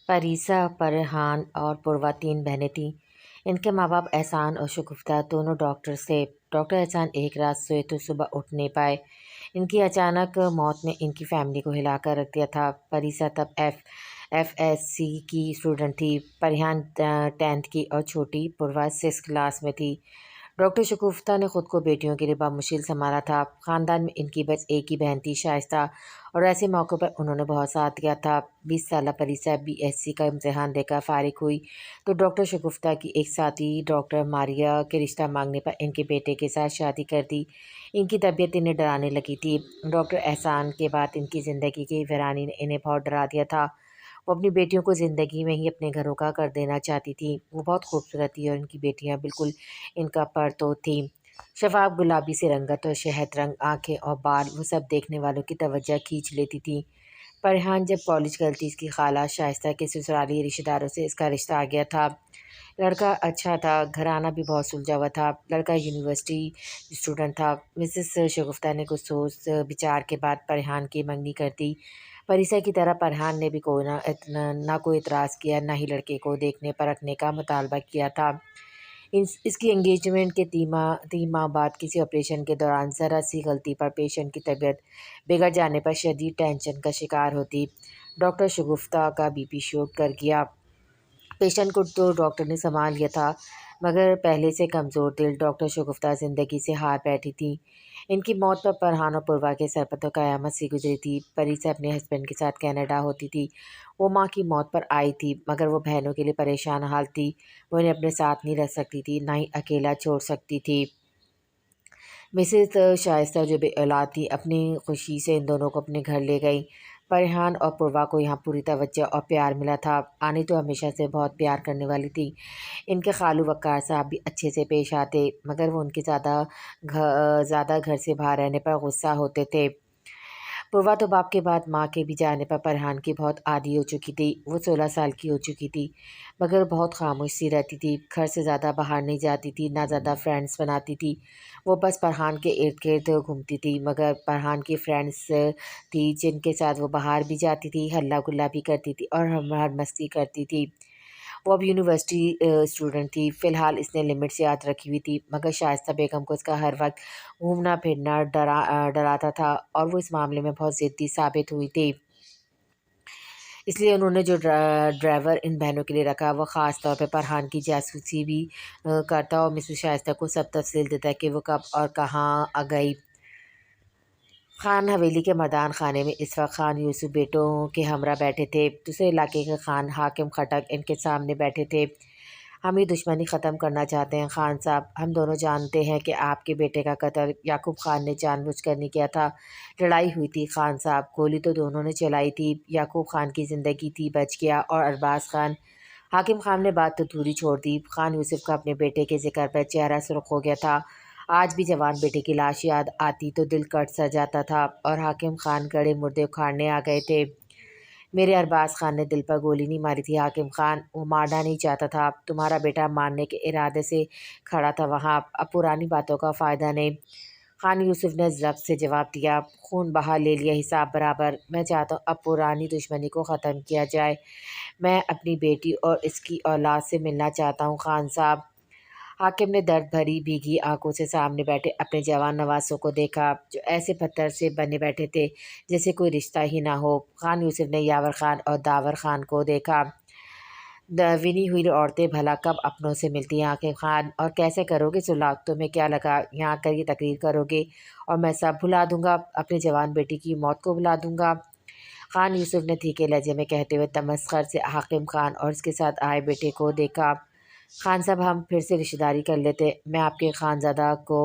پریسا، فرحان اور پوروا تین بہنیں تھیں۔ ان کے ماں باپ احسان اور شگفتہ دونوں ڈاکٹرز تھے۔ ڈاکٹر احسان ایک رات سوئے تو صبح اٹھ نہیں پائے۔ ان کی اچانک موت نے ان کی فیملی کو ہلا کر رکھ دیا تھا۔ پریسا تب ایف ایس سی کی اسٹوڈنٹ تھی، فرحان 10th کی اور چھوٹی پوروا 6th کلاس میں تھی۔ ڈاکٹر شگفتہ نے خود کو بیٹیوں کے لیے بامشکل سنبھالا تھا۔ خاندان میں ان کی بس ایک ہی بہن تھی، شائستہ، اور ایسے موقع پر انہوں نے بہت ساتھ دیا تھا۔ 20 سالہ پریسا BSc کا امتحان دے کر فارغ ہوئی تو ڈاکٹر شگفتہ کی ایک ساتھی ڈاکٹر ماریا کے رشتہ مانگنے پر ان کے بیٹے کے ساتھ شادی کر دی۔ ان کی طبیعت انہیں ڈرانے لگی تھی۔ ڈاکٹر احسان کے بعد ان کی زندگی کی ویرانی نے انہیں بہت ڈرا دیا تھا۔ وہ اپنی بیٹیوں کو زندگی میں ہی اپنے گھروں کا کر دینا چاہتی تھیں۔ وہ بہت خوبصورت تھی اور ان کی بیٹیاں بالکل ان کا پرتو تھیں۔ شفاف گلابی سے رنگت اور شہد رنگ آنکھیں اور بال، وہ سب دیکھنے والوں کی توجہ کھینچ لیتی تھیں۔ فرحان جب کالج گئی، اس کی خالہ شائستہ کے سسرالی رشتہ داروں سے اس کا رشتہ آ گیا تھا۔ لڑکا اچھا تھا، گھرانہ بھی بہت سلجھا ہوا تھا۔ لڑکا یونیورسٹی اسٹوڈنٹ تھا۔ مسز شگفتہ نے کچھ سوچ بچار کے بعد فرحان کی منگنی کر دی۔ پریسا کی طرح فرحان نے بھی نہ کوئی اعتراض کیا، نہ ہی لڑکے کو دیکھنے پرکھنے کا مطالبہ کیا تھا۔ اس کی انگیجمنٹ کے 3 ماہ بعد کسی آپریشن کے دوران ذرا سی غلطی پر پیشنٹ کی طبیعت بگڑ جانے پر شدید ٹینشن کا شکار ہوتی۔ ڈاکٹر شگفتہ کا BP شوٹ کر گیا۔ پیشنٹ کو تو ڈاکٹر نے سنبھال لیا تھا، مگر پہلے سے کمزور دل ڈاکٹر شگفتہ زندگی سے ہار بیٹھی تھیں۔ ان کی موت پر فرحان اور پوروا کے سر پر تو قیامت سی گزری تھی۔ پریسا اپنے ہسبینڈ کے ساتھ کینیڈا ہوتی تھی۔ وہ ماں کی موت پر آئی تھی، مگر وہ بہنوں کے لیے پریشان حال تھی۔ وہ انہیں اپنے ساتھ نہیں رکھ سکتی تھی، نہ ہی اکیلا چھوڑ سکتی تھی۔ مسز شائستہ جو بے اولاد تھی، اپنی خوشی سے ان دونوں کو اپنے گھر لے گئی۔ فرحان اور پوروا کو یہاں پوری توجہ اور پیار ملا تھا۔ آنی تو ہمیشہ سے بہت پیار کرنے والی تھی۔ ان کے خالو وقار صاحب بھی اچھے سے پیش آتے، مگر وہ ان کے زیادہ گھر سے باہر رہنے پر غصہ ہوتے تھے۔ پوروا تو باپ کے بعد ماں کے بھی جانے پر فرحان کی بہت عادی ہو چکی تھی۔ وہ 16 سال کی ہو چکی تھی، مگر بہت خاموش سی رہتی تھی۔ گھر سے زیادہ باہر نہیں جاتی تھی، نہ زیادہ فرینڈز بناتی تھی۔ وہ بس فرحان کے ارد گرد گھومتی تھی، مگر فرحان کی فرینڈز تھی جن کے ساتھ وہ باہر بھی جاتی تھی، ہلا گلا بھی کرتی تھی اور ہر مستی کرتی تھی۔ وہ اب یونیورسٹی اسٹوڈنٹ تھی۔ فی الحال اس نے لمٹس یاد رکھی ہوئی تھی، مگر شائستہ بیگم کو اس کا ہر وقت گھومنا پھرنا ڈراتا تھا اور وہ اس معاملے میں بہت ضدی ثابت ہوئی تھی۔ اس لیے انہوں نے جو ڈرائیور ان بہنوں کے لیے رکھا، وہ خاص طور پہ فرحان کی جاسوسی بھی کرتا اور مسز شائستہ کو سب تفصیل دیتا کہ وہ کب اور کہاں گئی۔ خان حویلی کے مردان خانے میں اس وقت خان یوسف بیٹوں کے ہمراہ بیٹھے تھے۔ دوسرے علاقے کے خان حاکم خٹک ان کے سامنے بیٹھے تھے۔ ہم یہ دشمنی ختم کرنا چاہتے ہیں خان صاحب۔ ہم دونوں جانتے ہیں کہ آپ کے بیٹے کا قتل یعقوب خان نے جان بوجھ کر نہیں کیا تھا۔ لڑائی ہوئی تھی خان صاحب، گولی تو دونوں نے چلائی تھی۔ یعقوب خان کی زندگی تھی، بچ گیا، اور ارباز خان۔ حاکم خان نے بات تو دوری چھوڑ دی، خان یوسف کا اپنے بیٹے کے ذکر پر چہرہ سرخ ہو گیا تھا۔ آج بھی جوان بیٹے کی لاش یاد آتی تو دل کٹ سا جاتا تھا، اور حاکم خان گڑے مردے اکھاڑنے آ گئے تھے۔ میرے ارباز خان نے دل پر گولی نہیں ماری تھی حاکم خان، وہ مارنا نہیں چاہتا تھا۔ تمہارا بیٹا مارنے کے ارادے سے کھڑا تھا وہاں، اب پرانی باتوں کا فائدہ نہیں۔ خان یوسف نے ضبط سے جواب دیا، خون بہا لے لیا، حساب برابر۔ میں چاہتا ہوں اب پرانی دشمنی کو ختم کیا جائے۔ میں اپنی بیٹی اور اس کی اولاد سے ملنا چاہتا ہوں خان صاحب۔ حاکم نے درد بھری بھیگی آنکھوں سے سامنے بیٹھے اپنے جوان نواسوں کو دیکھا، جو ایسے پتھر سے بنے بیٹھے تھے جیسے کوئی رشتہ ہی نہ ہو۔ خان یوسف نے یاور خان اور داور خان کو دیکھا۔ ونی ہوئی عورتیں بھلا کب اپنوں سے ملتی ہیں حاکم خان، اور کیسے کرو گے صلح؟ تمہیں کیا لگا یہاں آ کر یہ تقریر کرو گے اور میں سب بھلا دوں گا، اپنے جوان بیٹی کی موت کو بھلا دوں گا؟ خان یوسف نے تھیکے لہجے میں کہتے ہوئے تمسخر سے حاکم خان اور اس کے ساتھ آئے بیٹے کو دیکھا۔ خان صاحب ہم پھر سے رشتہ داری کر لیتے، میں آپ کے خانزادہ کو۔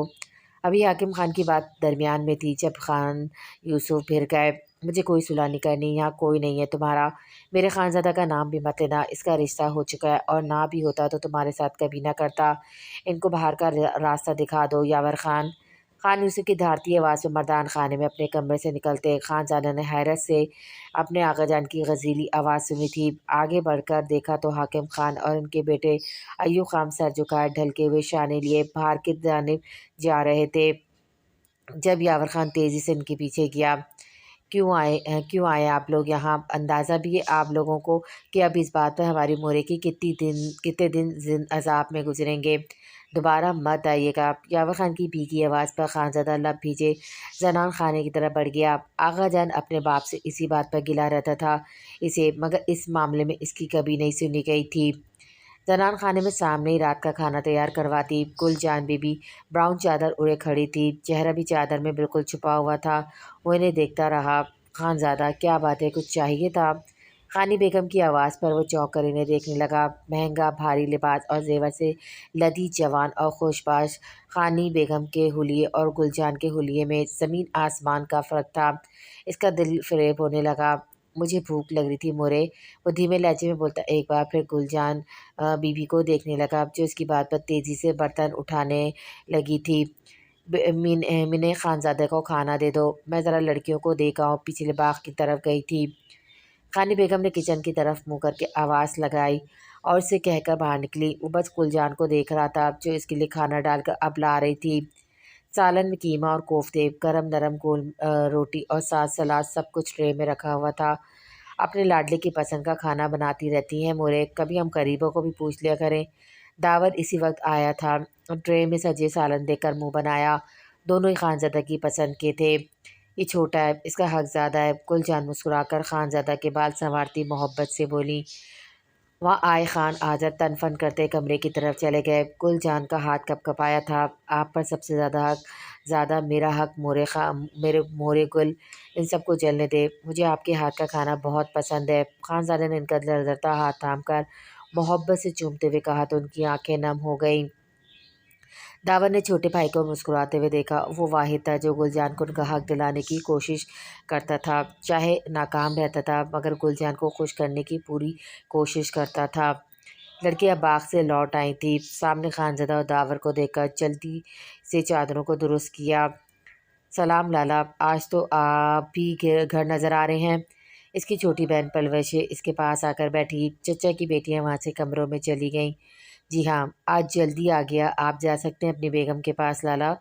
ابھی حاکم خان کی بات درمیان میں تھی جب خان یوسف پھر گئے، مجھے کوئی صلح نہیں کرنی، یہاں کوئی نہیں ہے تمہارا۔ میرے خانزادہ کا نام بھی مت لینا، اس کا رشتہ ہو چکا ہے، اور نہ بھی ہوتا تو تمہارے ساتھ کبھی نہ کرتا۔ ان کو باہر کا راستہ دکھا دو یاور خان۔ خان یوسف کی دھاڑتی آواز میں مردان خانے میں اپنے کمرے سے نکلتے خانزادہ نے حیرت سے اپنے آقا جان کی غزیلی آواز سنی تھی۔ آگے بڑھ کر دیکھا تو حاکم خان اور ان کے بیٹے ایوب خان سر جھکائے ڈھلکے ہوئے شانے لیے باہر کی جانب جا رہے تھے۔ جب یاور خان تیزی سے ان کے پیچھے گیا، کیوں آئے آپ لوگ یہاں؟ اندازہ بھی ہے آپ لوگوں کو کہ اب اس بات پر ہماری مورے کی کتنے دن عذاب میں گزریں گے؟ دوبارہ مت آئیے گا۔ یاور خان کی بھیگی آواز پر خانزادہ لب بھیجے زنان خانے کی طرف بڑھ گیا۔ آغا جان اپنے باپ سے اسی بات پر گلا رہتا تھا اسے، مگر اس معاملے میں اس کی کبھی نہیں سنی گئی تھی۔ زنان خانے میں سامنے ہی رات کا کھانا تیار کرواتی گل جان بی بی براؤن چادر اڑے کھڑی تھی، چہرہ بھی چادر میں بالکل چھپا ہوا تھا۔ وہ انہیں دیکھتا رہا۔ خانزادہ کیا بات ہے، کچھ چاہیے تھا؟ خانی بیگم کی آواز پر وہ چونک کر انہیں دیکھنے لگا۔ مہنگا بھاری لباس اور زیور سے لدی جوان اور خوشباش خانی بیگم کے حلیے اور گل جان کے حلیے میں زمین آسمان کا فرق تھا۔ اس کا دل فریب ہونے لگا۔ مجھے بھوک لگ رہی تھی مورے، وہ دھیمے لہجے میں بولتا ایک بار پھر گل جان بی بی کو دیکھنے لگا جو اس کی بات پر تیزی سے برتن اٹھانے لگی تھی۔ منے خانزادہ کو کھانا دے دو، میں ذرا لڑکیوں کو دیکھ آؤں، پچھلے باغ کی طرف گئی تھی۔ خانی بیگم نے کچن کی طرف منہ کر کے آواز لگائی اور اسے کہہ کر باہر نکلی۔ وہ بس گل جان کو دیکھ رہا تھا جو اس کے لیے کھانا ڈال کر اب لا رہی تھی۔ سالن میں قیمہ اور کوفتے، گرم نرم گول روٹی اور ساتھ سلاد، سب کچھ ٹرے میں رکھا ہوا تھا۔ اپنے لاڈلے کی پسند کا کھانا بناتی رہتی ہیں مورے، کبھی ہم قریبوں کو بھی پوچھ لیا کریں۔ دعوت اسی وقت آیا تھا۔ ٹرے میں سجے سالن دیکھ کر منہ بنایا۔ دونوں ہی خانزادہ کی پسند کے تھے۔ یہ چھوٹا ہے، اس کا حق زیادہ ہے، گل جان مسکرا کر خانزادہ کے بال سنوارتی محبت سے بولی۔ وہاں آئے خان حاضر تن فن کرتے کمرے کی طرف چلے گئے۔ گل جان کا ہاتھ کپ کپایا تھا۔ آپ پر سب سے زیادہ میرا حق میرے مورے گل، ان سب کو جلنے دے، مجھے آپ کے ہاتھ کا کھانا بہت پسند ہے۔ خانزادہ نے ان کا لرزتا ہاتھ تھام کر محبت سے چومتے ہوئے کہا تو ان کی آنکھیں نم ہو گئیں۔ داور نے چھوٹے بھائی کو مسکراتے ہوئے دیکھا۔ وہ واحد تھا جو گل جان کو ان کا حق دلانے کی کوشش کرتا تھا، چاہے ناکام رہتا تھا مگر گل جان کو خوش کرنے کی پوری کوشش کرتا تھا۔ لڑکیاں باغ سے لوٹ آئی تھیں۔ سامنے خانزادہ اور داور کو دیکھ کر جلدی سے چادروں کو درست کیا۔ سلام لالا، آج تو آپ بھی گھر نظر آ رہے ہیں۔ اس کی چھوٹی بہن پلوشیں اس کے پاس آ کر بیٹھی۔ چچا کی بیٹیاں وہاں سے کمروں میں چلی گئیں۔ جی ہاں، آج جلدی آ گیا، آپ جا سکتے ہیں اپنی بیگم کے پاس لالا،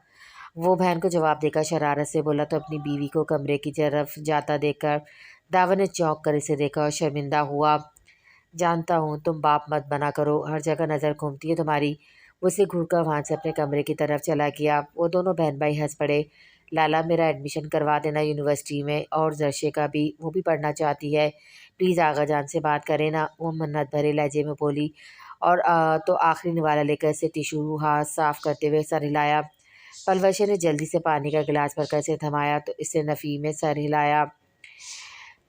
وہ بہن کو جواب دے کر شرارت سے بولا تو اپنی بیوی کو کمرے کی طرف جاتا دیکھ کر داور نے چونک کر اسے دیکھا اور شرمندہ ہوا۔ جانتا ہوں تم باپ مت بنا کرو، ہر جگہ نظر گھومتی ہے تمہاری۔ وہ اسے گھور کر وہاں سے اپنے کمرے کی طرف چلا گیا۔ وہ دونوں بہن بھائی ہنس پڑے۔ لالا میرا ایڈمیشن کروا دینا یونیورسٹی میں، اور زرشے کا بھی، وہ بھی پڑھنا چاہتی ہے، پلیز آغا جان سے بات کریں نا، وہ منت بھرے لہجے میں بولی اور تو آخری نوالا لے کر اسے ٹیشو ہاتھ صاف کرتے ہوئے سر ہلایا۔ پلوشے نے جلدی سے پانی کا گلاس بھر کر اسے تھمایا تو اس سے نفی میں سر ہلایا۔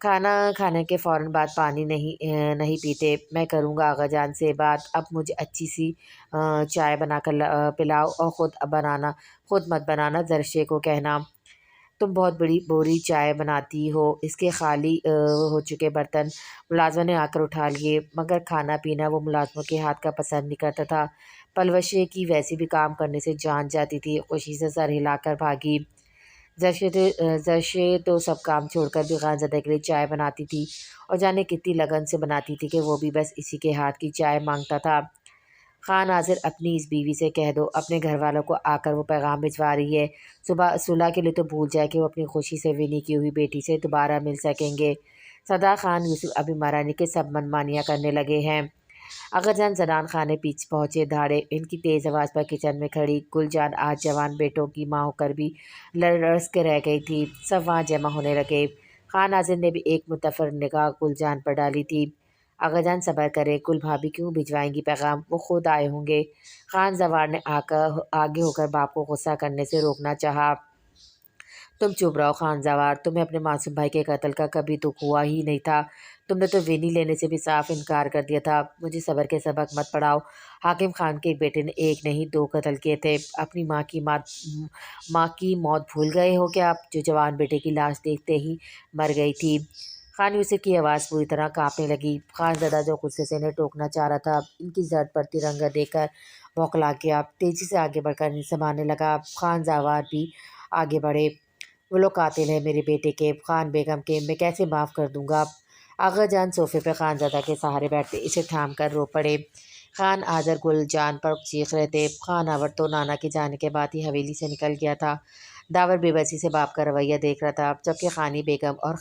کھانا کھانے کے فوراً بعد پانی نہیں پیتے، میں کروں گا آغا جان سے بات، اب مجھے اچھی سی چائے بنا کر پلاؤ اور خود مت بنانا، زرشے کو کہنا تم بہت بڑی بوری چائے بناتی ہو۔ اس کے خالی ہو چکے برتن ملازمہ نے آ کر اٹھا لیے، مگر کھانا پینا وہ ملازموں کے ہاتھ کا پسند نہیں کرتا تھا۔ پلوشے کی ویسے بھی کام کرنے سے جان جاتی تھی، خوشی سے سر ہلا کر بھاگی۔ زرشے تو سب کام چھوڑ کر بھی خانزادہ کے لیے چائے بناتی تھی اور جانے کتنی لگن سے بناتی تھی کہ وہ بھی بس اسی کے ہاتھ کی چائے مانگتا تھا۔ خان ناظر اپنی اس بیوی سے کہہ دو اپنے گھر والوں کو آ کر وہ پیغام بھجوا رہی ہے، صلح کے لیے تو بھول جائے کہ وہ اپنی خوشی سے ونی کی ہوئی بیٹی سے دوبارہ مل سکیں گے۔ سردار خان یوسف ابھی مرا نہیں کہ سب منمانیاں کرنے لگے ہیں۔ اگر جان زنان خانے پیچھے پہنچے دھاڑے، ان کی تیز آواز پر کچن میں کھڑی گل جان آج جوان بیٹوں کی ماں ہو کر بھی لرز کے رہ گئی تھی۔ سب وہاں جمع ہونے لگے۔ خان ناظر نے بھی ایک متفر نگاہ گل جان پر ڈالی تھی۔ آغا جان صبر کرے، گل بھابھی کیوں بھجوائیں گی پیغام، وہ خود آئے ہوں گے۔ خان زوار نے آگے ہو کر باپ کو غصہ کرنے سے روکنا چاہا۔ تم چپ رہو خان زوار، تمہیں اپنے معصوم بھائی کے قتل کا کبھی دکھ ہوا ہی نہیں تھا، تم نے تو وینی لینے سے بھی صاف انکار کر دیا تھا۔ مجھے صبر کے سبق مت پڑھاؤ، حاکم خان کے بیٹے نے ایک نہیں 2 قتل کیے تھے، اپنی ماں کی موت بھول گئے ہو کیا، جو جوان بیٹے کی لاش دیکھتے ہی مر گئی تھی۔ خان یوسف کی آواز پوری طرح کانپنے لگی۔ خانزادہ جو غصے سے انہیں ٹوکنا چاہ رہا تھا، ان کی زرد پڑتی رنگت دیکھ کر بوکھلا گیا، تیزی سے آگے بڑھ کر انہیں سنبھالنے لگا۔ خان زوار بھی آگے بڑھے۔ وہ لوگ قاتل ہیں میرے بیٹے کے، خان بیگم کے، میں کیسے معاف کر دوں گا۔ آغا جان صوفے پہ خانزادہ کے سہارے بیٹھتے اسے تھام کر رو پڑے۔ خان حاضر گل جان پر چیخ رہے تھے۔ خان آور تو نانا کے جانے کے بعد ہی حویلی سے نکل گیا تھا۔ داور بے بسی سے باپ کا رویہ دیکھ رہا تھا، جبکہ خانی بیگم اور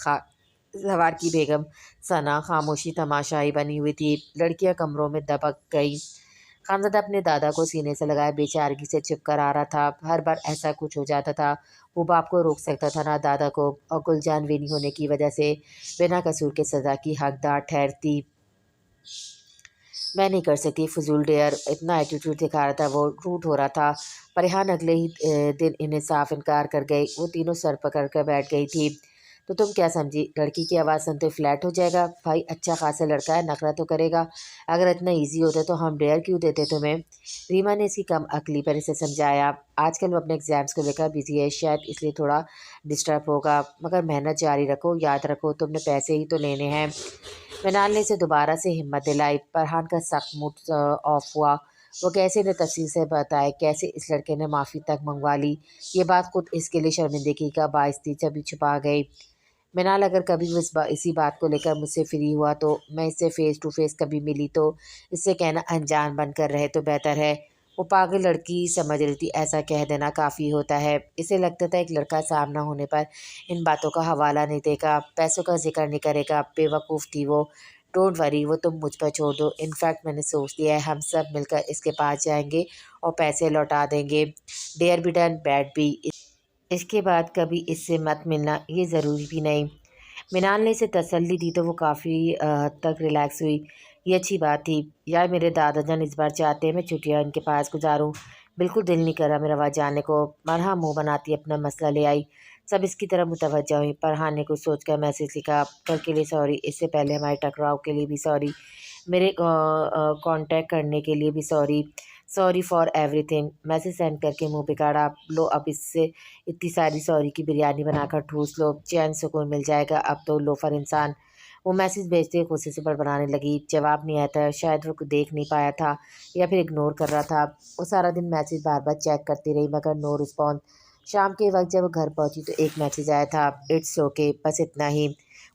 زوار کی بیگم ثنا خاموشی تماشائی بنی ہوئی تھی۔ لڑکیاں کمروں میں دبک گئی۔ خانزادہ اپنے دادا کو سینے سے لگائے بے چارگی سے چپ کر آ رہا تھا۔ ہر بار ایسا کچھ ہو جاتا تھا، وہ باپ کو روک سکتا تھا نہ دادا کو، اور گل جان وینی ہونے کی وجہ سے بنا قصور کے سزا کی حقدار ٹھہرتی۔ میں نہیں کر سکتی، فضول ڈیئر اتنا ایٹیٹیوڈ دکھا رہا تھا، وہ روٹ ہو رہا تھا۔ پریحان اگلے ہی دن انہیں صاف انکار کر گئی۔ وہ تینوں سر پکڑ کر بیٹھ گئی تھی۔ تو تم کیا سمجھی؟ لڑکی کی آواز سنتے فلیٹ ہو جائے گا؟ بھائی اچھا خاصا لڑکا ہے، نخرہ تو کرے گا، اگر اتنا ایزی ہوتا تو ہم ڈیئر کیوں دیتے تمہیں؟ ریما نے اسی کم عقلی پر اسے سمجھایا۔ آج کل وہ اپنے ایگزامس کو لے کر بزی ہے، شاید اس لیے تھوڑا ڈسٹرب ہوگا، مگر محنت جاری رکھو، یاد رکھو تم نے پیسے ہی تو لینے ہیں۔ منال نے اسے دوبارہ سے ہمت دلائی۔ فرحان کا سخت موڈ آف ہوا۔ وہ کیسے نے تفصیل سے بتائے کیسے اس لڑکے نے معافی تک منگوا لی۔ یہ بات خود اس کے لیے شرمندگی کا باعث تھی، جبھی چھپا گئی۔ منال اگر کبھی وہ اسی بات کو لے کر مجھ سے فری ہوا تو میں اس سے فیس ٹو فیس کبھی ملی تو اس سے کہنا انجان بن کر رہے تو بہتر ہے۔ وہ پاگل لڑکی سمجھ رہی تھی ایسا کہہ دینا کافی ہوتا ہے۔ اسے لگتا تھا ایک لڑکا سامنا ہونے پر ان باتوں کا حوالہ نہیں دے گا، پیسوں کا ذکر نہیں کرے گا۔ بے وقوف تھی وہ۔ ڈونٹ وری، وہ تم مجھ پر چھوڑ دو، انفیکٹ میں نے سوچ لیا ہے ہم سب مل کر اس کے پاس جائیں گے اور پیسے لوٹا دیں گے، ڈیئر بھی ڈن بیڈ بھی۔ اس کے بعد کبھی اس سے مت ملنا، یہ ضروری بھی نہیں۔ منال نے اسے تسلی دی تو وہ کافی حد تک ریلیکس ہوئی۔ یہ اچھی بات تھی، یار میرے دادا جان اس بار چاہتے ہیں میں چھٹیاں ان کے پاس گزاروں، بالکل دل نہیں کر رہا میرا وہاں جانے کو۔ مرحا منہ بناتی اپنا مسئلہ لے آئی۔ سب اس کی طرف متوجہ ہوئی۔ فرحان نے کچھ سوچ کر میسج لکھا، کل کے لیے سوری، اس سے پہلے ہمارے ٹکراؤ کے لیے بھی سوری، میرے کانٹیکٹ کرنے کے لیے بھی sorry, sorry for every thing. Message send کر کے منہ بگاڑا۔ لو اب اس سے اتنی ساری سوری کی بریانی بنا کر ٹھوس لو، چین سکون مل جائے گا اب تو لوفر انسان۔ وہ میسج بھیجتے غصے سے بڑبڑانے لگی۔ جواب نہیں آیا تھا، شاید وہ دیکھ نہیں پایا تھا یا پھر اگنور کر رہا تھا۔ وہ سارا دن میسج بار بار چیک کرتی رہی مگر نو رسپانس۔ شام کے وقت جب وہ گھر پہنچی تو ایک میسج آیا تھا، اٹس اوکے، بس اتنا ہی۔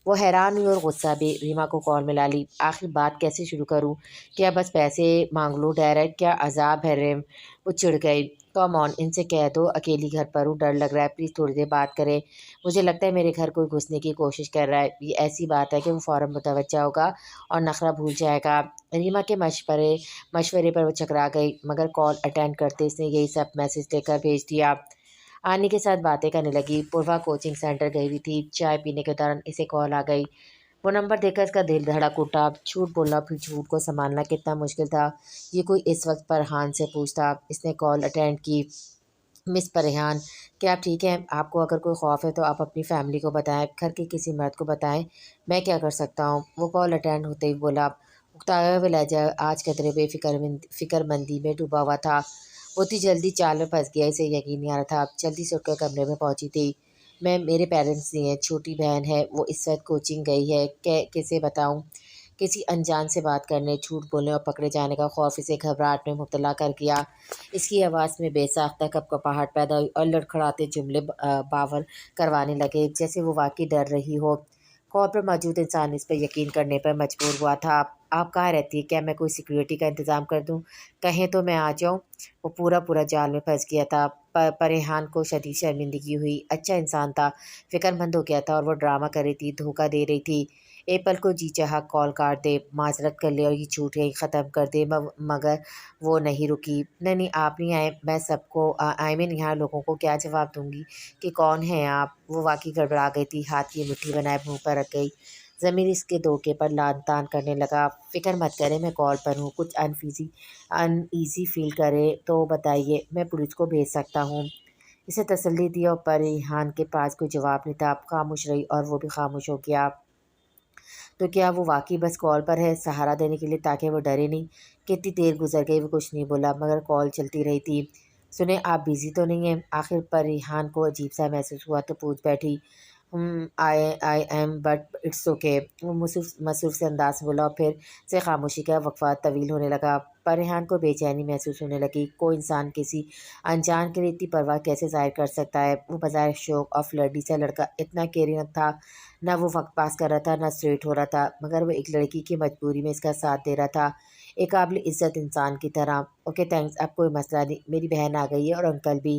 وہ حیران ہوئی اور غصہ بھی۔ ریما کو کال ملا لی۔ آخر بات کیسے شروع کروں؟ کیا بس پیسے مانگ لوں ڈائریکٹ؟ کیا عذاب ہے ریم؟ وہ چڑ گئی۔ کم آن، ان سے کہہ دو اکیلی گھر پر ہوں، ڈر لگ رہا ہے، پلیز تھوڑی دیر بات کریں، مجھے لگتا ہے میرے گھر کوئی گھسنے کی کوشش کر رہا ہے۔ یہ ایسی بات ہے کہ وہ فوراً متوجہ ہوگا اور نخرہ بھول جائے گا۔ ریما کے مشورے پر وہ چکرا گئی، مگر کال اٹینڈ کرتے اس نے یہی سب میسج لے کر بھیج دیا۔ آنے کے ساتھ باتیں کرنے لگی۔ پوروا کوچنگ سینٹر گئی ہوئی تھی، چائے پینے کے دوران اسے کال آ گئی۔ وہ نمبر دیکھ کر اس کا دل دھڑک اٹھا۔ جھوٹ بولنا پھر جھوٹ کو سنبھالنا کتنا مشکل تھا، یہ کوئی اس وقت فرحان سے پوچھتا۔ اس نے کال اٹینڈ کی۔ مس پریحان، کیا آپ ٹھیک ہیں؟ آپ کو اگر کوئی خوف ہے تو آپ اپنی فیملی کو بتائیں، گھر کے کسی مرد کو بتائیں، میں کیا کر سکتا ہوں؟ وہ کال اٹینڈ ہوتے ہی بولا۔ اکتایا ہوا لہجہ آج قدرے فکر مندی میں ڈوبا ہوا تھا۔ وہ اتنی جلدی چال میں پھنس گیا، اسے یقین نہیں آ رہا تھا۔ جلدی سے اٹھ کر کمرے میں پہنچی تھی۔ میرے پیرنٹس نہیں ہیں، چھوٹی بہن ہے، وہ اس وقت کوچنگ گئی ہے، کیسے بتاؤں؟ کسی انجان سے بات کرنے، جھوٹ بولنے اور پکڑے جانے کا خوف اسے گھبراہٹ میں مبتلا کر گیا۔ اس کی آواز میں بے ساختہ کپکپاہٹ پیدا ہوئی اور لڑکھڑاتے جملے باور کروانے لگے، جیسے وہ واقعی ڈر رہی ہو۔ کال پر موجود انسان اس پر یقین کرنے پر مجبور ہوا تھا۔ آپ کہاں رہتی ہیں؟ کیا میں کوئی سیکیورٹی کا انتظام کر دوں؟ کہیں تو میں آ جاؤں؟ وہ پورا جال میں پھنس گیا تھا۔ پریحان کو شدید شرمندگی ہوئی۔ اچھا انسان تھا، فکر مند ہو گیا تھا اور وہ ڈرامہ کر رہی تھی، دھوکہ دے رہی تھی۔ ایپل کو جی چاہا کال کاٹ دے، معذرت کر لے اور یہ جھوٹ یہیں ختم کر دے، مگر وہ نہیں رکی۔ نہیں آپ نہیں آئے، میں سب کو یہاں لوگوں کو کیا جواب دوں گی کہ کون ہیں آپ؟ وہ واقعی گڑبڑا گئی تھی، ہاتھ کی مٹھی بنائے منہ پر رکھ گئی۔ ضمیر اس کے دھوکے پر لان تان کرنے لگا۔ فکر مت کریں، میں کال پر ہوں، کچھ ان ایزی فیل کرے تو بتائیے، میں پولیس کو بھیج سکتا ہوں۔ اسے تسلی دی اور پریحان کے پاس کوئی جواب نہیں تھا۔ خاموش رہی اور وہ بھی خاموش ہو گیا۔ تو کیا وہ واقعی بس کال پر ہے، سہارا دینے کے لیے تاکہ وہ ڈرے نہیں؟ کتنی دیر گزر گئی، وہ کچھ نہیں بولا مگر کال چلتی رہی تھی۔ سنیں، آپ بیزی تو نہیں ہیں؟ آخر پریحان کو عجیب سا محسوس ہوا تو پوچھ بیٹھی۔ I am but it's okay, وہ مصروف سے انداز سے بولا اور پھر سے خاموشی کا وقفہ طویل ہونے لگا۔ پریحان کو بے چینی محسوس ہونے لگی۔ کوئی انسان کسی انجان کے لیے اتنی پرواہ کیسے ظاہر کر سکتا ہے؟ وہ بظاہر شوق اور فلرٹی سا لڑکا اتنا کیئرنگ تھا، نہ وہ وقت پاس کر رہا تھا نہ اسٹریٹ ہو رہا تھا، مگر وہ ایک لڑکی کی مجبوری میں اس کا ساتھ دے رہا تھا، ایک قابل عزت انسان کی طرح۔ اوکے تھینکس، اب کوئی مسئلہ نہیں، میری بہن آ گئی ہے اور انکل بھی۔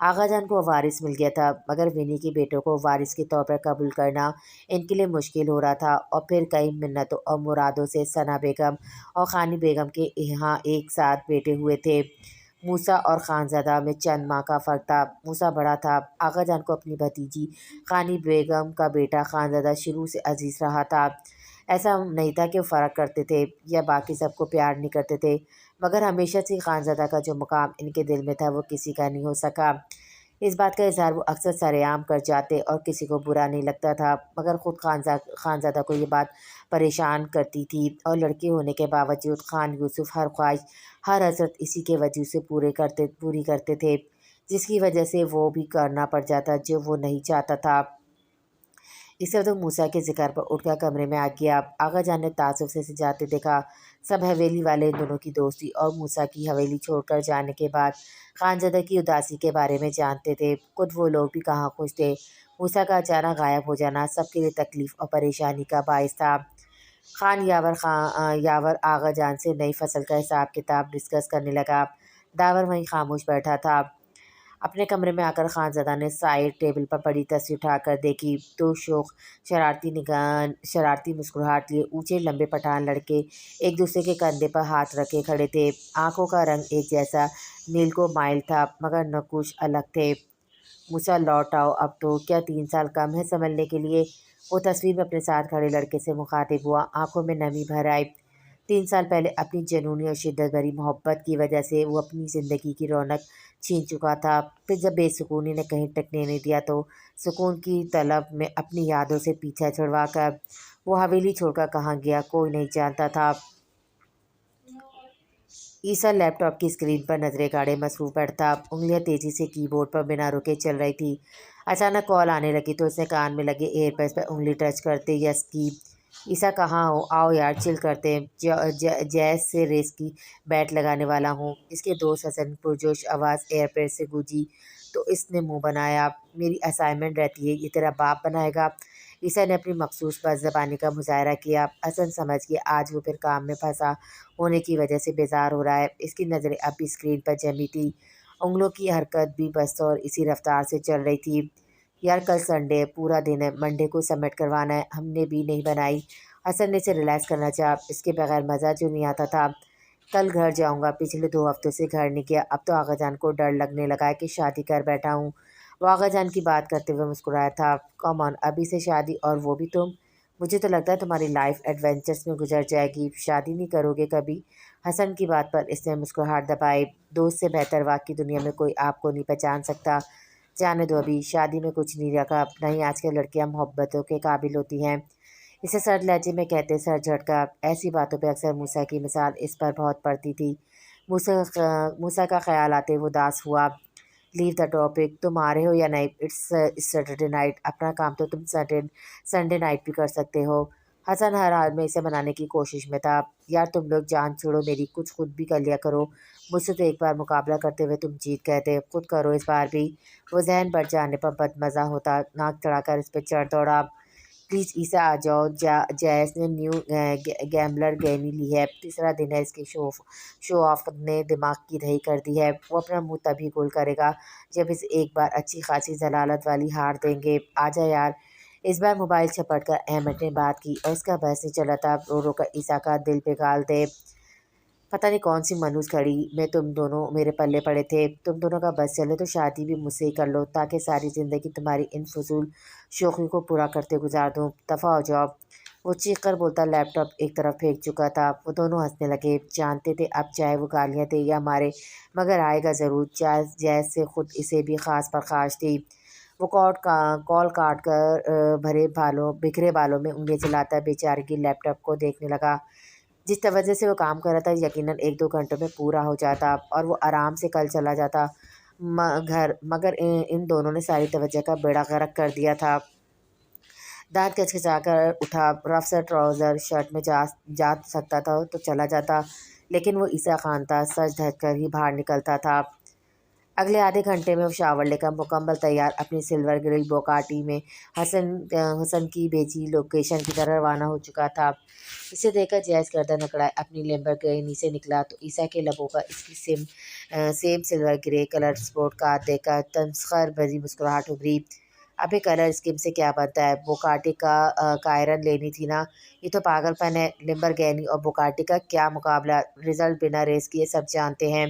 آغا جان کو وارث مل گیا تھا، مگر ونی کے بیٹوں کو وارث کے طور پر قبول کرنا ان کے لیے مشکل ہو رہا تھا، اور پھر کئی منتوں اور مرادوں سے ثنا بیگم اور خانی بیگم کے یہاں ایک ساتھ بیٹے ہوئے تھے۔ موسیٰ اور خانزادہ میں چند ماہ کا فرق تھا۔ موسیٰ بڑا تھا۔ آغا جان کو اپنی بھتیجی خانی بیگم کا بیٹا خانزادہ شروع سے عزیز رہا تھا۔ ایسا نہیں تھا کہ وہ فرق کرتے تھے یا باقی سب کو پیار نہیں کرتے تھے، مگر ہمیشہ سے خانزادہ کا جو مقام ان کے دل میں تھا وہ کسی کا نہیں ہو سکا۔ اس بات کا اظہار وہ اکثر سرعام کر جاتے اور کسی کو برا نہیں لگتا تھا، مگر خود خانزادہ کو یہ بات پریشان کرتی تھی، اور لڑکے ہونے کے باوجود خان یوسف ہر خواہش، ہر حسرت اسی کے وجود سے پوری کرتے تھے، جس کی وجہ سے وہ بھی کرنا پڑ جاتا جو وہ نہیں چاہتا تھا۔ اس وقت وہ موسیٰ کے ذکر پر اٹھ کر کمرے میں آ گیا۔ آغا جان نے تعصب سے جاتے دیکھا۔ سب حویلی والے ان دونوں کی دوستی اور موسیٰ کی حویلی چھوڑ کر جانے کے بعد خانزادہ کی اداسی کے بارے میں جانتے تھے۔ خود وہ لوگ بھی کہاں خوش تھے۔ موسیٰ کا اچانک غائب ہو جانا سب کے لیے تکلیف اور پریشانی کا باعث تھا۔ یاور آغا جان سے نئی فصل کا حساب کتاب ڈسکس کرنے لگا۔ داور وہیں خاموش بیٹھا تھا۔ اپنے کمرے میں آ کر خانزادہ نے سائڈ ٹیبل پر پڑی تصویر اٹھا کر دیکھی تو شوخ شرارتی مسکراہٹ لیے اونچے لمبے پٹھان لڑکے ایک دوسرے کے کندھے پر ہاتھ رکھے کھڑے تھے۔ آنکھوں کا رنگ ایک جیسا نیل کو مائل تھا، مگر نقوش الگ تھے۔ موسیٰ لوٹ آؤ اب تو، کیا 3 سال کم ہے سنبھلنے کے لیے؟ وہ تصویر میں اپنے ساتھ کھڑے لڑکے سے مخاطب ہوا۔ آنکھوں میں نمی بھر آئی۔ 3 سال پہلے اپنی جنونی اور شدت بھری محبت کی وجہ سے وہ اپنی زندگی کی رونق چھین چکا تھا۔ پھر جب بے سکونی نے کہیں ٹکنے نہیں دیا تو سکون کی طلب میں اپنی یادوں سے پیچھا چھڑوا کر وہ حویلی چھوڑ کر کہاں گیا کوئی نہیں جانتا تھا۔ عیسیٰ لیپ ٹاپ کی اسکرین پر نظریں گاڑے مصروف بیٹھا، انگلیاں تیزی سے کی بورڈ پر بنا رکے چل رہی تھی۔ اچانک کال آنے لگی تو اس نے کان میں لگے ایئر پیڈز پر انگلی ٹچ کرتے یس کی۔ عیسیٰ کہاں ہو؟ آؤ یار چل کرتے ہیں، جیز سے ریس کی بیٹ لگانے والا ہوں۔ اس کے دوست حسن پرجوش آواز ایئر پیڈ سے گونجی تو اس نے منہ بنایا۔ میری اسائنمنٹ رہتی ہے، یہ تیرا باپ بنائے گا؟ عیسیٰ نے اپنی مخصوص بد زبانی کا مظاہرہ کیا۔ حسن سمجھ گیا آج وہ پھر کام میں پھنسا ہونے کی وجہ سے بیزار ہو رہا ہے۔ اس کی نظریں اب بھی اسکرین پر جمی تھی، انگلیوں کی حرکت بھی بس اسی رفتار سے چل رہی تھی۔ یار کل سنڈے ہے، پورا دن ہے، منڈے کو سبمٹ کروانا ہے، ہم نے بھی نہیں بنائی۔ حسن نے اسے ریلیکس کرنا چاہا، اس کے بغیر مزہ جو نہیں آتا تھا۔ کل گھر جاؤں گا، پچھلے 2 ہفتوں سے گھر نہیں گیا، اب تو آغا جان کو ڈر لگنے لگا ہے کہ شادی کر بیٹھا ہوں۔ وہ آغا جان کی بات کرتے ہوئے مسکرایا تھا۔ کم آن، ابھی سے شادی، اور وہ بھی تم؟ مجھے تو لگتا ہے تمہاری لائف ایڈونچرز میں گزر جائے گی، شادی نہیں کرو گے کبھی؟ حسن کی بات پر اس نے مسکراہٹ دبائی۔ دوست سے بہتر واقعی دنیا میں کوئی آپ کو نہیں پہچان سکتا۔ جانے دو، ابھی شادی میں کچھ نہیں رکھا، نہ ہی آج کل لڑکیاں محبتوں کے قابل ہوتی ہیں، اسے سرد لہجے میں کہتے سر جھٹکا۔ ایسی باتوں پہ اکثر موسیٰ کی مثال اس پر بہت پڑتی تھی۔ موسیٰ کا خیال آتے وہ اداس ہوا۔ لیو دا ٹاپک، تم آ رہے ہو یا نہیں؟ اٹس سیٹرڈے نائٹ، اپنا کام تو تم سنڈے نائٹ بھی کر سکتے ہو۔ حسن ہر حال میں اسے منانے کی کوشش میں تھا۔ یار تم لوگ جان چھوڑو میری، کچھ خود بھی کر لیا کرو، مجھ سے تو ایک بار مقابلہ کرتے ہوئے تم جیت گئے تھے، خود کرو اس بار بھی۔ وہ ذہن بڑھ جانے پر بد مزہ ہوتا ناک چڑھا کر اس پہ چڑھ دوڑا۔ پلیز عیسیٰ آ جاؤ، جیز نے نیو گیمبلر گینی لی ہے، تیسرا دن ہے، اس کے شو آف نے دماغ کی دہی کر دی ہے، وہ اپنا منہ تبھی گول کرے گا جب اسے ایک بار اچھی خاصی ضلالت والی ہار دیں گے۔ آجا یار۔ اس بار موبائل چھپٹ کر احمد نے بات کی اور اس کا بحث نہیں چلا تھا، رو رو کر عیسیٰ کا دل پگھال دے۔ پتہ نہیں کون سی منحوس گھڑی میں تم دونوں میرے پلے پڑے تھے، تم دونوں کا بس چلے تو شادی بھی مجھ سے ہی کر لو تاکہ ساری زندگی تمہاری ان فضول شوخیوں کو پورا کرتے گزار دوں، دفعہ ہو جاؤ۔ وہ چیخ کر بولتا لیپ ٹاپ ایک طرف پھینک چکا تھا۔ وہ دونوں ہنسنے لگے، جانتے تھے اب چاہے وہ گالیاں دے یا مارے مگر آئے گا ضرور۔ جیز سے خود اسے بھی خاص پرخاش تھی۔ وہ کال کاٹ کر بکھرے بالوں میں انگلیاں چلاتا بیچارے کی لیپ ٹاپ کو دیکھنے لگا۔ جس توجہ سے وہ کام کر رہا تھا یقیناً 1-2 گھنٹوں میں پورا ہو جاتا اور وہ آرام سے کل چلا جاتا گھر، مگر ان دونوں نے ساری توجہ کا بیڑا غرق کر دیا تھا۔ دانت کچکچا کر اٹھا، رف سا ٹراؤزر شرٹ میں جا سکتا تھا تو چلا جاتا، لیکن وہ عیسیٰ خان تھا، سج دھج کر ہی باہر نکلتا تھا۔ اگلے آدھے گھنٹے میں وہ شاور لے کر مکمل تیار اپنی سلور گرل بوکاٹی میں حسن کی بھیجی لوکیشن کی طرح روانہ ہو چکا تھا۔ اسے دیکھ کر جیز گردن اکڑائے اپنی لیمبرگینی سے نکلا تو عیسیٰ کے لبوں پر اس کی same silver grey colour sport car دیکھ کر تمسخر بھری مسکراہٹ ابھری۔ ابھی کلر اسکیم سے کیا بنتا ہے، بوکاٹی کا کائرن لینی تھی نا، یہ تو پاگل پن ہے۔ لیمبرگینی اور بوکاٹی کا کیا مقابلہ، رزلٹ بنا ریس کیے سب جانتے ہیں۔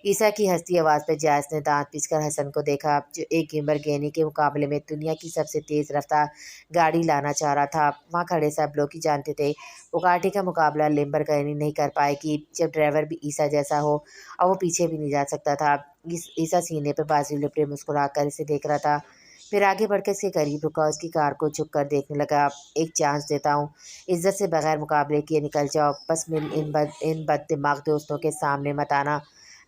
عیسیٰ کی ہنستی آواز پہ جاز نے دانت پیس کر حسن کو دیکھا، جو ایک لیمبرگینی کے مقابلے میں دنیا کی سب سے تیز رفتار گاڑی لانا چاہ رہا تھا۔ وہاں کھڑے سب لوگ ہی جانتے تھے بوکاٹی کا مقابلہ لیمبرگینی نہیں کر پائے گی، جب ڈرائیور بھی عیسیٰ جیسا ہو اور وہ پیچھے بھی نہیں جا سکتا تھا۔ عیسیٰ سینے پہ بازو لپٹے مسکرا کر اسے دیکھ رہا تھا، پھر آگے بڑھ کر اس کے قریب رکا، اس کی کار کو جھک کر دیکھنے لگا۔ ایک چانس دیتا ہوں، عزت سے بغیر مقابلے کیے نکل جاؤ، بس ان بد دماغ دوستوں کے سامنے مت آنا۔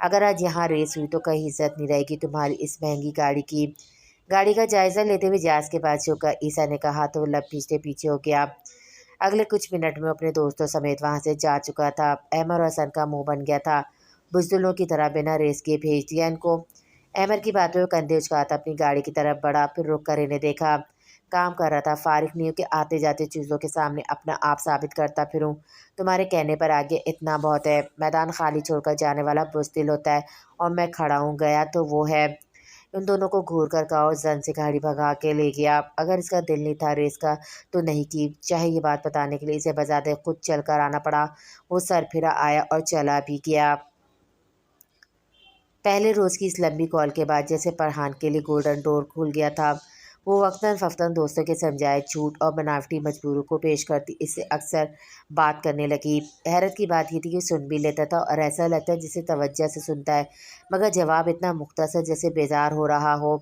اگر آج یہاں ریس ہوئی تو کہیں عزت نہیں رہے گی تمہاری اس مہنگی گاڑی کی۔ گاڑی کا جائزہ لیتے ہوئے جاز کے پاس جھک کر عیسیٰ نے کہا تو وہ لب پیچھے پیچھے ہو گیا۔ اگلے کچھ منٹ میں اپنے دوستوں سمیت وہاں سے جا چکا تھا۔ احمد اور حسن کا منہ بن گیا تھا، بزدلوں کی طرح بنا ریس کیے بھیج دیا ان کو۔ احمد کی باتوں میں کندھے اچکاتا اپنی گاڑی کی طرف بڑھا، پھر رک کر انہیں دیکھا۔ کام کر رہا تھا، فارغ نہیں ہو کہ آتے جاتے چیزوں کے سامنے اپنا آپ ثابت کرتا پھروں۔ تمہارے کہنے پر آگے اتنا بہت ہے، میدان خالی چھوڑ کر جانے والا بزدل ہوتا ہے، اور میں کھڑا ہوں، گیا تو وہ ہے۔ ان دونوں کو گھور کر کہا اور زن سے گاڑی بھگا کے لے گیا۔ اگر اس کا دل نہیں تھا ریس کا تو نہیں کی، چاہے یہ بات بتانے کے لیے اسے بذات خود چل کر آنا پڑا۔ وہ سر پھرا آیا اور چلا بھی گیا۔ پہلے روز کی اس لمبی کال کے بعد جیسے فرحان کے لیے گولڈن ڈور کھل گیا تھا۔ وہ وقتاً فوقتاً دوستوں کے سمجھائے جھوٹ اور بناوٹی مجبوریوں کو پیش کرتی اس سے اکثر بات کرنے لگی۔ حیرت کی بات یہ تھی کہ سن بھی لیتا تھا اور ایسا لگتا جسے توجہ سے سنتا ہے، مگر جواب اتنا مختصر جیسے بیزار ہو رہا ہو۔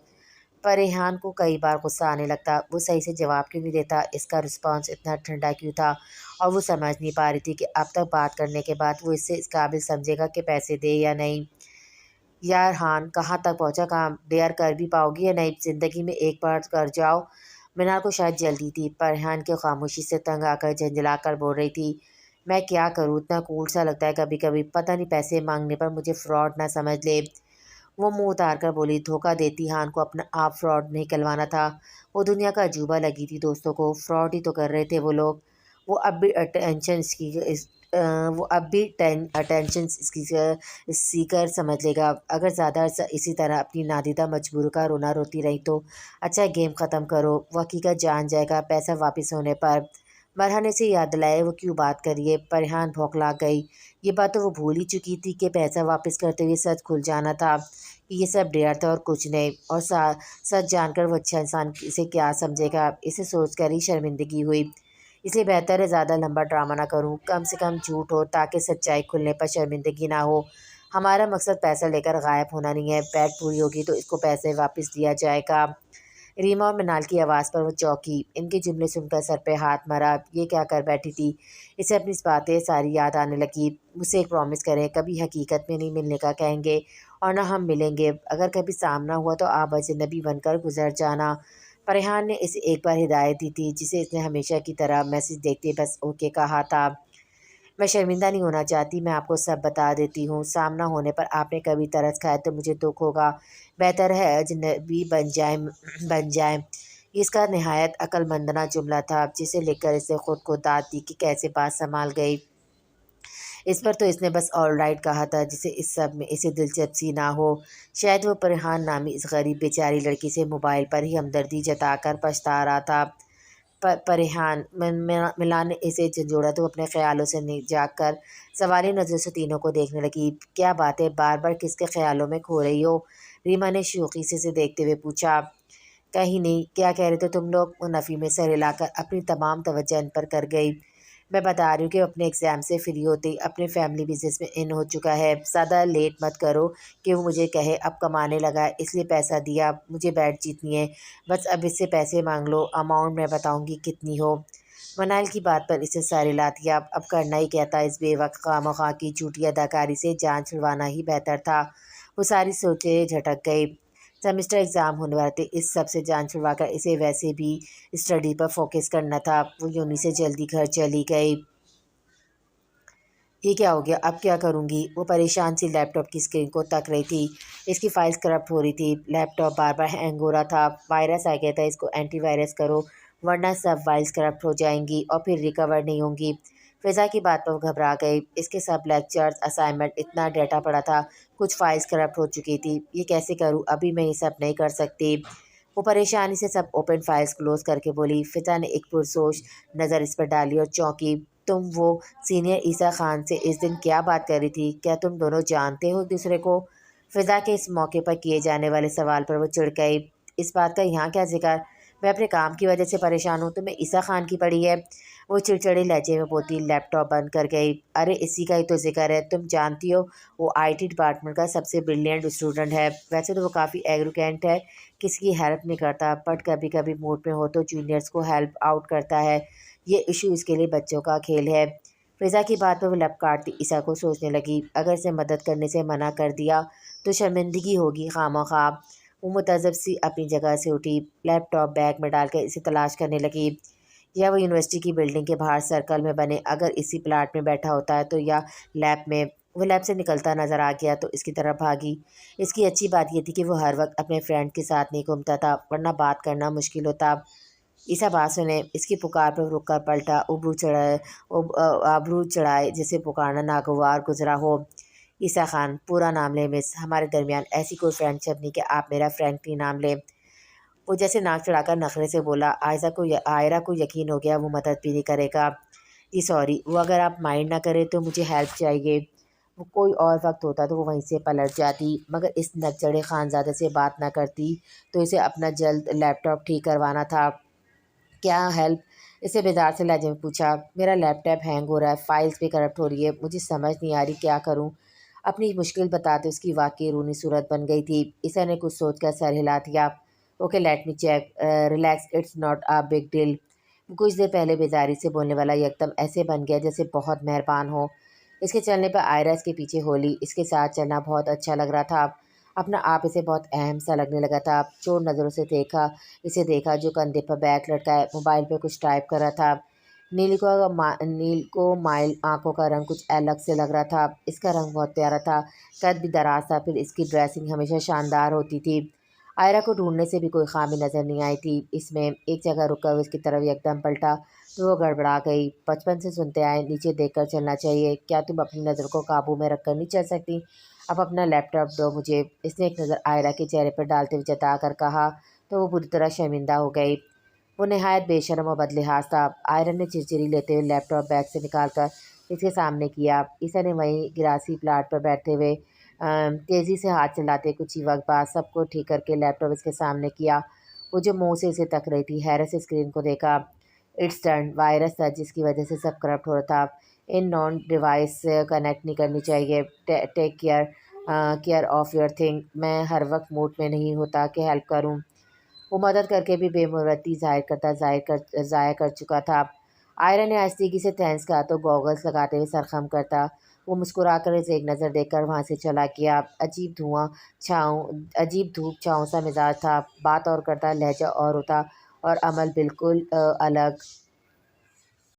پر ریحان کو کئی بار غصہ آنے لگتا، وہ صحیح سے جواب کیوں نہیں دیتا، اس کا رسپانس اتنا ٹھنڈا کیوں تھا، اور وہ سمجھ نہیں پا رہی تھی کہ اب تک بات کرنے کے بعد وہ اس سے اس قابل سمجھے گا کہ پیسے دے یا نہیں۔ یار ہان، کہاں تک پہنچا کام، ڈیئر کر بھی پاؤ گی یا نہیں، زندگی میں ایک بار کر جاؤ۔ منال کو شاید جلدی تھی، پر ریحان کی خاموشی سے تنگ آ کر جھنجھلا کر بول رہی تھی، میں کیا کروں، اتنا کول سا لگتا ہے کبھی کبھی، پتہ نہیں پیسے مانگنے پر مجھے فراڈ نہ سمجھ لے۔ وہ منہ اتار کر بولی، دھوکہ دیتی ہان کو اپنا آپ فراڈ نہیں کہلوانا تھا۔ وہ دنیا کا عجوبہ لگی تھی دوستوں کو، فراڈ ہی تو کر رہے تھے وہ لوگ۔ وہ اب بھی اٹینشن سیکر سمجھ لے گا، اگر زیادہ عرصہ اسی طرح اپنی نادیدہ مجبوری کا رونا روتی رہی تو اچھا گیم ختم کرو، وہ حقیقت جان جائے گا پیسہ واپس ہونے پر۔ مرحا نے اسے یاد دلائے وہ کیوں بات کریے، پر ریحان بھوکلا گئی۔ یہ بات تو وہ بھول ہی چکی تھی کہ پیسہ واپس کرتے ہوئے سچ کھل جانا تھا کہ یہ سب ڈیر تھا اور کچھ نہیں، اور سچ جان کر وہ اچھا انسان اسے کیا سمجھے گا، اسے سوچ کر ہی شرمندگی ہوئی۔ اس لیے بہتر ہے زیادہ لمبا ڈرامہ نہ کروں، کم سے کم جھوٹ ہو تاکہ سچائی کھلنے پر شرمندگی نہ ہو۔ ہمارا مقصد پیسہ لے کر غائب ہونا نہیں ہے، بیٹ پوری ہوگی تو اس کو پیسے واپس دیا جائے گا۔ ریما اور منال کی آواز پر وہ چونکی، ان کے جملے سن کر سر پہ ہاتھ مارا۔ یہ کیا کر بیٹھی تھی، اسے اپنی باتیں ساری یاد آنے لگی۔ مجھ سے ایک پرومس کریں، کبھی حقیقت میں نہیں ملنے کا کہیں گے اور نہ ہم ملیں گے، اگر کبھی سامنا ہوا تو آپ اجنبی بن کر گزر جانا۔ فرحان نے اسے ایک بار ہدایت دی تھی جسے اس نے ہمیشہ کی طرح میسج دیکھتے بس اوکے کہا تھا۔ میں شرمندہ نہیں ہونا چاہتی، میں آپ کو سب بتا دیتی ہوں، سامنا ہونے پر آپ نے کبھی ترس کھایا تو مجھے دکھ ہوگا، بہتر ہے اجنبی بن جائیں۔ یہ اس کا نہایت عقل مندانہ جملہ تھا، جسے لکھ کر اسے خود کو داد دی کہ کیسے بات سنبھال گئی۔ اس پر تو اس نے بس آل رائٹ کہا تھا، جسے اس سب میں اسے دلچسپی نہ ہو۔ شاید وہ فرحان نامی اس غریب بیچاری لڑکی سے موبائل پر ہی ہمدردی جتا کر پچھتا رہا تھا۔ فرحان، ملان نے اسے جھنجھوڑا تو اپنے خیالوں سے جاگ کر سوالی نظروں سے تینوں کو دیکھنے لگی۔ کیا بات ہے، بار بار کس کے خیالوں میں کھو رہی ہو، ریما نے شوخی سے اسے دیکھتے ہوئے پوچھا۔ کہیں نہیں، کیا کہہ رہے تھے تم لوگ، وہ نفی میں سر ہلا کر اپنی تمام توجہ ان پر کر گئی۔ میں بتا رہی ہوں کہ وہ اپنے ایگزام سے فری ہوتے ہی اپنے فیملی بزنس میں ان ہو چکا ہے، زیادہ لیٹ مت کرو کہ وہ مجھے کہے اب کمانے لگا ہے اس لیے پیسہ دیا، مجھے بیٹ جیتنی ہے، بس اب اس سے پیسے مانگ لو، اماؤنٹ میں بتاؤں گی کتنی ہو۔ منال کی بات پر اسے سر ہلا دیا، اب کرنا ہی کیا تھا، اس بے وقت خواہ کی جھوٹی اداکاری سے جان چھڑوانا ہی بہتر تھا۔ وہ ساری سوچیں جھٹک گئی، سیمسٹر ایگزام ہونے والے تھے، اس سب سے جان چھڑوا کر اسے ویسے بھی اسٹڈی پر فوکس کرنا تھا۔ وہ یونی سے جلدی گھر چلی گئی۔ یہ کیا ہو گیا، اب کیا کروں گی؟ وہ پریشان سی لیپ ٹاپ کی اسکرین کو تک رہی تھی۔ اس کی فائلز کرپٹ ہو رہی تھی، لیپ ٹاپ بار بار ہینگ ہو رہا تھا۔ وائرس آ گیا تھا، اس کو اینٹی وائرس کرو ورنہ سب فائلز کرپٹ ہو جائیں گی اور پھر ریکور نہیں ہوں گی۔ فضا کی بات پر وہ گھبرا گئی۔ اس کے سب لیکچرز، اسائنمنٹ، اتنا ڈیٹا پڑا تھا، کچھ فائلز کرپٹ ہو چکی تھی۔ یہ کیسے کروں؟ ابھی میں یہ سب نہیں کر سکتی۔ وہ پریشانی سے سب اوپن فائلز کلوز کر کے بولی۔ فضا نے ایک پرسوچ نظر اس پر ڈالی اور چونکی۔ تم وہ سینئر عیسیٰ خان سے اس دن کیا بات کر رہی تھی؟ کیا تم دونوں جانتے ہو ایک دوسرے کو؟ فضا کے اس موقع پر کیے جانے والے سوال پر وہ چڑ گئی۔ اس بات کا یہاں کیا ذکر؟ میں اپنے کام کی وجہ سے پریشان ہوں، تمہیں عیسیٰ خان کی پڑی ہے؟ وہ چڑچڑے لہجے میں بولتی لیپ ٹاپ بند کر گئی۔ ارے اسی کا ہی تو ذکر ہے، تم جانتی ہو وہ آئی ٹی ڈپارٹمنٹ کا سب سے بریلینٹ اسٹوڈنٹ ہے۔ ویسے تو وہ کافی ایگروگینٹ ہے، کسی کی ہیلپ نہیں کرتا، بٹ کبھی کبھی موڈ میں ہو تو جونیئرس کو ہیلپ آؤٹ کرتا ہے۔ یہ ایشو اس کے لیے بچوں کا کھیل ہے۔ فضا کی بات پر وہ لب کاٹتی عیسیٰ کو سوچنے لگی، اگر اسے مدد کرنے سے منع کر دیا تو شرمندگی ہوگی خواہ۔ وہ متذب سی اپنی جگہ سے اٹھی، لیپ ٹاپ بیگ میں ڈال کر اسے تلاش کرنے لگی۔ یا وہ یونیورسٹی کی بلڈنگ کے باہر سرکل میں بنے اگر اسی پلاٹ میں بیٹھا ہوتا ہے تو، یا لیب میں۔ وہ لیب سے نکلتا نظر آ گیا تو اس کی طرف بھاگی۔ اس کی اچھی بات یہ تھی کہ وہ ہر وقت اپنے فرینڈ کے ساتھ نہیں گھومتا تھا، ورنہ بات کرنا مشکل ہوتا۔ عیسیٰ بات سنے، اس کی پکار پر رک کر پلٹا، آبرو چڑھائے جیسے پکارنا ناگوار گزرا ہو۔ عیسیٰ خان، پورا نام لیں مس، ہمارے درمیان ایسی کوئی فرینڈ شپ نہیں کہ آپ میرا فرینکلی نام لیں۔ وہ جیسے ناک چڑھا کر نخرے سے بولا۔ آئرہ کو یقین ہو گیا وہ مدد بھی نہیں کرے گا۔ جی سوری، وہ اگر آپ مائنڈ نہ کرے تو مجھے ہیلپ چاہیے۔ وہ کوئی اور وقت ہوتا تو وہ وہیں سے پلٹ جاتی، مگر اس نکچڑے خانزادے سے بات نہ کرتی تو اسے اپنا جلد لیپ ٹاپ ٹھیک کروانا تھا۔ کیا ہیلپ؟ اسے بیزار سے لہجے میں پوچھا۔ میرا لیپ ٹاپ ہینگ ہو رہا ہے، فائلز بھی کرپٹ ہو رہی ہے، مجھے سمجھ نہیں آ رہی کیا کروں۔ اپنی مشکل بتاتے اس کی واقعی رونی صورت بن گئی تھی۔ عیسیٰ نے کچھ سوچ کر سر ہلا دیا۔ Okay let me check, relax, it's not a big deal. کچھ دیر پہلے بیزاری سے بولنے والا یکدم ایسے بن گیا جیسے بہت مہربان ہو۔ اس کے چلنے پر آئرہ اس کے پیچھے ہولی، اس کے ساتھ چلنا بہت اچھا لگ رہا تھا۔ اپنا آپ اسے بہت اہم سا لگنے لگا تھا۔ چور نظروں سے اسے دیکھا جو کندھے پر بیگ لٹکائے موبائل پہ کچھ ٹائپ کر رہا تھا۔ نیل کو مائل آنکھوں کا رنگ کچھ الگ سے لگ رہا تھا۔ اس کا رنگ بہت پیارا تھا، قد بھی دراز تھا، پھر اس کی ڈریسنگ ہمیشہ شاندار ہوتی تھی۔ آئرہ کو ڈھونڈنے سے بھی کوئی خامی نظر نہیں آئی تھی اس میں۔ ایک جگہ رک کر اس کی طرف یکدم پلٹا تو وہ گڑبڑا گئی۔ بچپن سے سنتے آئے نیچے دیکھ کر چلنا چاہیے، کیا تم اپنی نظر کو قابو میں رکھ کر نہیں چل سکتی؟ اب اپنا لیپ ٹاپ دو مجھے، اس نے ایک نظر آئرہ کے چہرے پر ڈالتے ہوئے جتا کر کہا تو وہ بری طرح شرمندہ ہو گئی۔ وہ نہایت بے شرم و بدلحاظ تھا۔ آئرہ نے چرچری لیتے ہوئے لیپ ٹاپ بیگ سے نکال کر اس کے سامنے کیا۔ عیسیٰ نے وہیں گراسی پلاٹ پر بیٹھتے ہوئے تیزی سے ہاتھ چلاتے کچھ ہی وقت بعد سب کو ٹھیک کر کے لیپ ٹاپ اس کے سامنے کیا۔ وہ جو منہ سے اسے تک رہی تھی، حیرت سے اسکرین کو دیکھا۔ اٹس ڈن، وائرس تھا جس کی وجہ سے سب کرپٹ ہو رہا تھا۔ ان نون ڈیوائس کنیکٹ نہیں کرنی چاہیے۔ Take care of your thing. میں ہر وقت موڈ میں نہیں ہوتا کہ ہیلپ کروں۔ وہ مدد کر کے بھی بے مروتی ضائع کر چکا تھا۔ آئرہ نے آہستگی سے تھینکس کہا تو گوگلز لگاتے ہوئے سر خم کرتا وہ مسکرا کر اسے ایک نظر دیکھ کر وہاں سے چلا گیا۔ عجیب دھوپ چھاؤں سا مزاج تھا، بات اور کرتا، لہجہ اور ہوتا اور عمل بالکل الگ۔